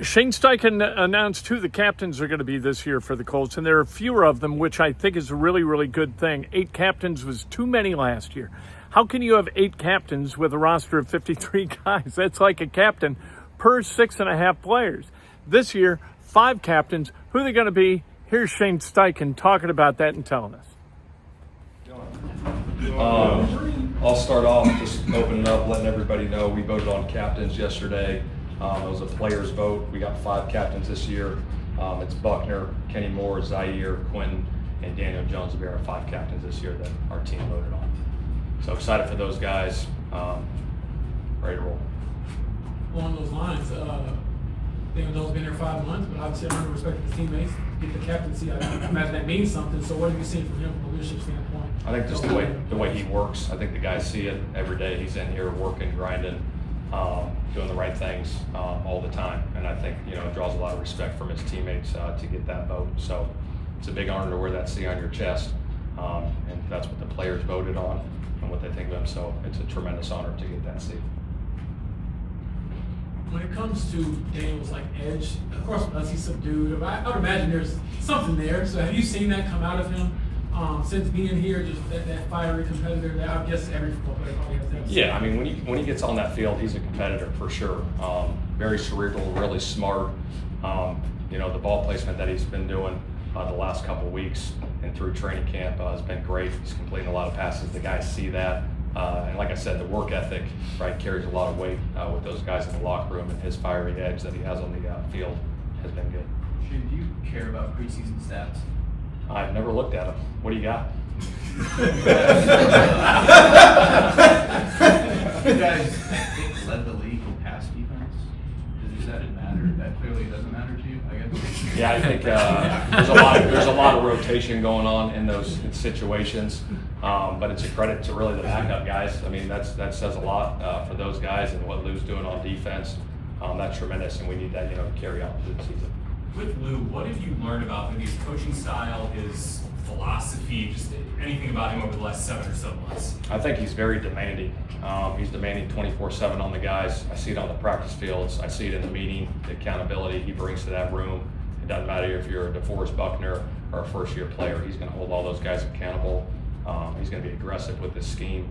Shane Steichen announced who the captains are going to be this year for the Colts, and there are fewer of them, which I think is a really, really good thing. 8 captains was too many last year. How can you have 8 captains with a roster of 53 guys? That's like a captain per 6.5 players. This year, 5 captains. Who are they going to be? Here's Shane Steichen talking about that and telling us. I'll start off just opening up, letting everybody know we voted on captains yesterday. It was a players' vote. We got 5 captains this year. It's Buckner, Kenny Moore, Zaire, Quentin, and Daniel Jones will be our 5 captains this year that our team voted on. So excited for those guys. Ready to roll. Along those lines, Daniel Jones been there 5 months, but obviously I respect his teammates. Get the captaincy. I imagine that means something. So what have you seen from him from a leadership standpoint? I think just the way he works. I think the guys see it every day. He's in here working, grinding, doing the right things all the time. And I think it draws a lot of respect from his teammates to get that vote. So it's a big honor to wear that C on your chest, and that's what the players voted on and what they think of him. So it's a tremendous honor to get that C. When it comes to Daniel's edge, of course, because he's subdued, I would imagine there's something there. So have you seen that come out of him since being here? Just that fiery competitor that I guess every football player probably has that. Yeah, I mean when he gets on that field, he's a competitor for sure. Very cerebral, really smart. The ball placement that he's been doing the last couple weeks and through training camp has been great. He's completing a lot of passes. The guys see that. And like I said, the work ethic, carries a lot of weight with those guys in the locker room, and his fiery edge that he has on the field has been good. Shane, do you care about preseason stats? I've never looked at them. What do you got? You guys, I think, led the league in pass defense. Does that matter? That clearly doesn't matter to you, I guess. Yeah, I think there's a lot of rotation going on in those situations, but it's a credit to really the backup guys. I mean, that says a lot for those guys, and what Lou's doing on defense. That's tremendous, and we need that to carry on through the season. With Lou, what have you learned about maybe his coaching style, his philosophy, just anything about him over the last 7 or so months? I think he's very demanding. He's demanding 24/7 on the guys. I see it on the practice fields. I see it in the meeting, the accountability he brings to that room. It doesn't matter if you're a DeForest Buckner or a first-year player. He's going to hold all those guys accountable. He's going to be aggressive with this scheme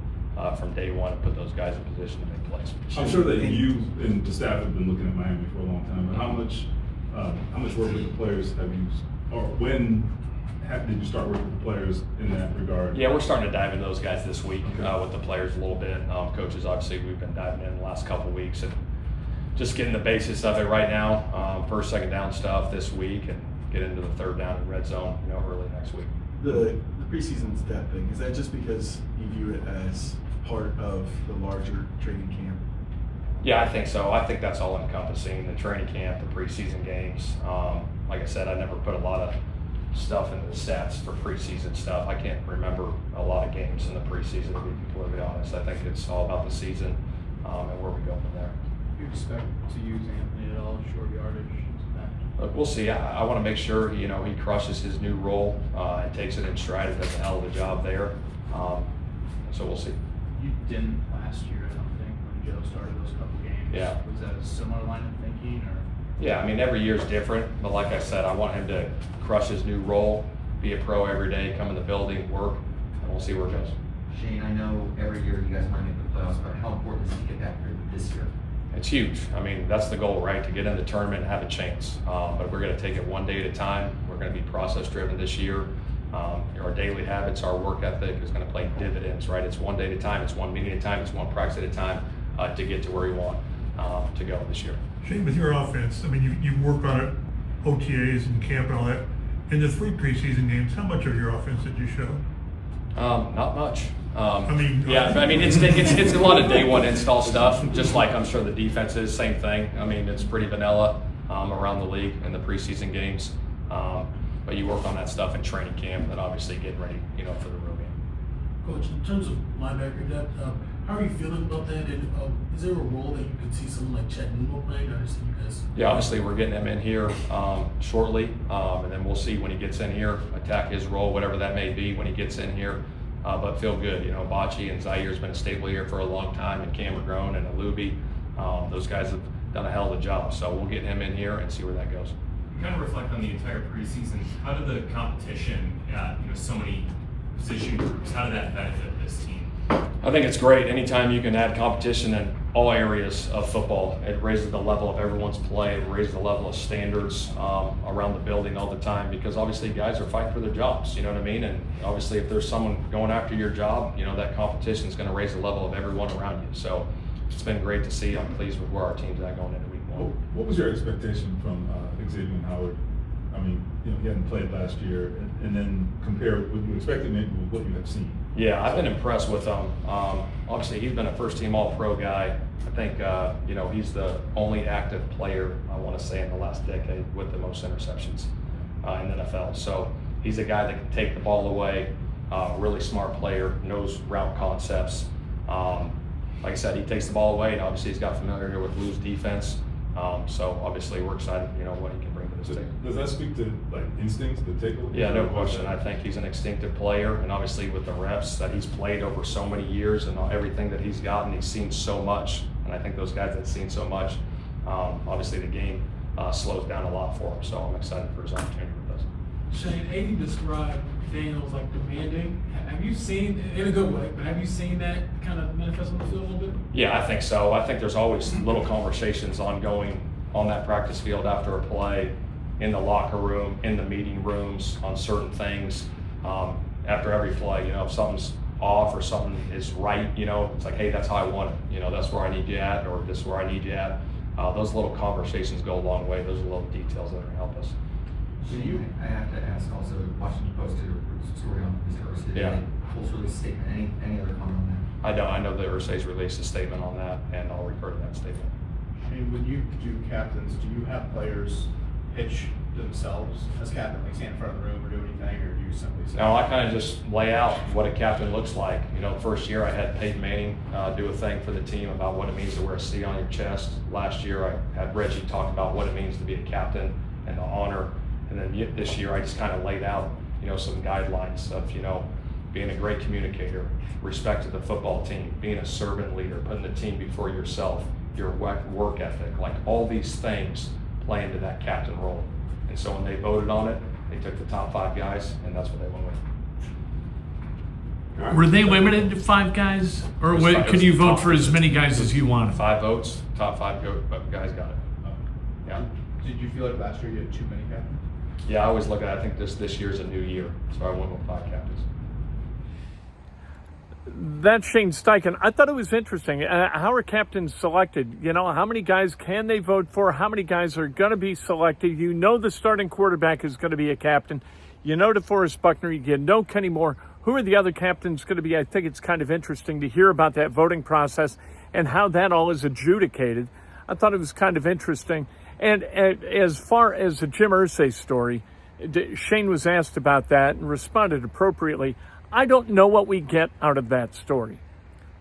from day one and put those guys in position to make plays. I'm sure that you and the staff have been looking at Miami for a long time, but how much work with the players have you, or when did you start working with the players in that regard? Yeah, we're starting to dive into those guys this week with the players a little bit. Coaches, obviously, we've been diving in the last couple of weeks and just getting the basis of it right now. First, second down stuff this week, and get into the third down and red zone, early next week. The preseason stat thing, is that just because you view it as part of the larger training camp? Yeah, I think so. I think that's all encompassing, the training camp, the preseason games. Like I said, I never put a lot of stuff into the stats for preseason stuff. I can't remember a lot of games in the preseason, to be completely honest. I think it's all about the season and where we go from there. Do you expect to use Anthony at all, short yardage? Look, we'll see. I want to make sure he crushes his new role and takes it in stride and does a hell of a job there. So we'll see. You didn't last year, I don't think, when Joe started those couple games. Yeah. Was that a similar line of thinking, or? Yeah, I mean, every year is different, but like I said, I want him to crush his new role, be a pro every day, come in the building, work, and we'll see where it goes. Shane, I know every year you guys might make the playoffs, but how important is it to get back here this year? It's huge. I mean, that's the goal, right? To get in the tournament and have a chance. But we're going to take it one day at a time. We're going to be process-driven this year. Our daily habits, our work ethic is going to play dividends, right? It's one day at a time. It's one meeting at a time. It's one practice at a time to get to where you want to go this year. Shane, with your offense, I mean, you work on it, OTAs and camp and all that. In the 3 preseason games, how much of your offense did you show? Not much. It's a lot of day one install stuff, just like I'm sure the defense is, same thing. I mean, it's pretty vanilla around the league in the preseason games. But you work on that stuff in training camp and then obviously getting ready, for the real game. Coach, in terms of linebacker depth, how are you feeling about that? And is there a role that you could see someone like Chattanooga playing? I understand you guys. Yeah, obviously we're getting him in here shortly, and then we'll see when he gets in here, attack his role, whatever that may be when he gets in here. But feel good, Bocce and Zaire's been a staple here for a long time, and Cameron Grown and Alubi. Those guys have done a hell of a job. So we'll get him in here and see where that goes. You kind of reflect on the entire preseason. How did the competition at so many position groups, how did that benefit this team? I think it's great. Anytime you can add competition in all areas of football, it raises the level of everyone's play. It raises the level of standards around the building all the time, because obviously guys are fighting for their jobs, you know what I mean? And obviously if there's someone going after your job, that competition is going to raise the level of everyone around you. So it's been great to see. I'm pleased with where our team's at going into week 1. What was your expectation from Xavier Howard? I mean, he hadn't played last year, and then compare what you expected maybe with what you have seen. Yeah, I've been impressed with him. Obviously, he's been a first-team All-Pro guy. I think, he's the only active player, I want to say, in the last decade with the most interceptions in the NFL. So he's a guy that can take the ball away, really smart player, knows route concepts. Like I said, he takes the ball away, and obviously he's got familiarity with Lou's defense. So obviously we're excited, what he can bring to this team. Does that speak to instincts, the takeaway? Yeah, no question. I think he's an instinctive player, and obviously with the reps that he's played over so many years and everything that he's gotten, he's seen so much. And I think those guys that have seen so much, obviously the game slows down a lot for him. So I'm excited for his opportunity with us. Shane, AD described Daniels like demanding. Have you seen, in a good way, but have you seen that kind of manifest on the field a little bit? Yeah, I think so. I think there's always little conversations ongoing on that practice field after a play, in the locker room, in the meeting rooms, on certain things. After every play, if something's off or something is right, it's like, hey, that's how I want it. That's where I need you at, or this is where I need you at. Those little conversations go a long way. Those are little details that are going to help us. So I have to ask also, Washington Post did a story on Mr. Ursay. Yeah. Colts release statement. Any other comment on that? I know that Ursay's released a statement on that, and I'll refer to that statement. And when you do captains, do you have players pitch themselves as captain, like stand in front of the room or do anything, or do you simply say? No, I kind of just lay out what a captain looks like. The first year I had Peyton Manning do a thing for the team about what it means to wear a C on your chest. Last year I had Reggie talk about what it means to be a captain and the honor. And then this year I just kind of laid out, some guidelines of, being a great communicator, respect to the football team, being a servant leader, putting the team before yourself, your work ethic, like all these things play into that captain role. And so when they voted on it, they took the top 5 guys, and that's what they went with. Were they limited to 5 guys, or could you vote for as many guys as you wanted? 5 votes, top 5 guys got it. Yeah. Did you feel like last year you had too many captains? Yeah, I always look at it. I think this year's a new year, so I went with 5 captains. That's Shane Steichen. I thought it was interesting. How are captains selected? How many guys can they vote for? How many guys are going to be selected? The starting quarterback is going to be a captain. DeForest Buckner. You know Kenny Moore. Who are the other captains going to be? I think it's kind of interesting to hear about that voting process and how that all is adjudicated. I thought it was kind of interesting. And as far as the Jim Irsay story, Shane was asked about that and responded appropriately. I don't know what we get out of that story.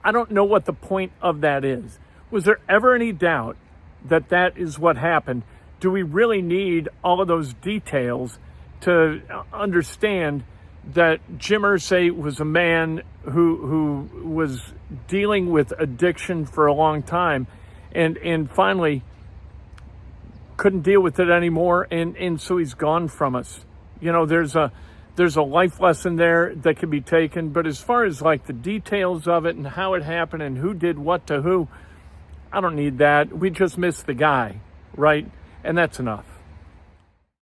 I don't know what the point of that is. Was there ever any doubt that that is what happened? Do we really need all of those details to understand that Jim Irsay was a man who was dealing with addiction for a long time and finally couldn't deal with it anymore, and so he's gone from us? There's a life lesson there that can be taken, but as far as like the details of it and how it happened and who did what to who, I don't need that. We just missed the guy, right? And that's enough.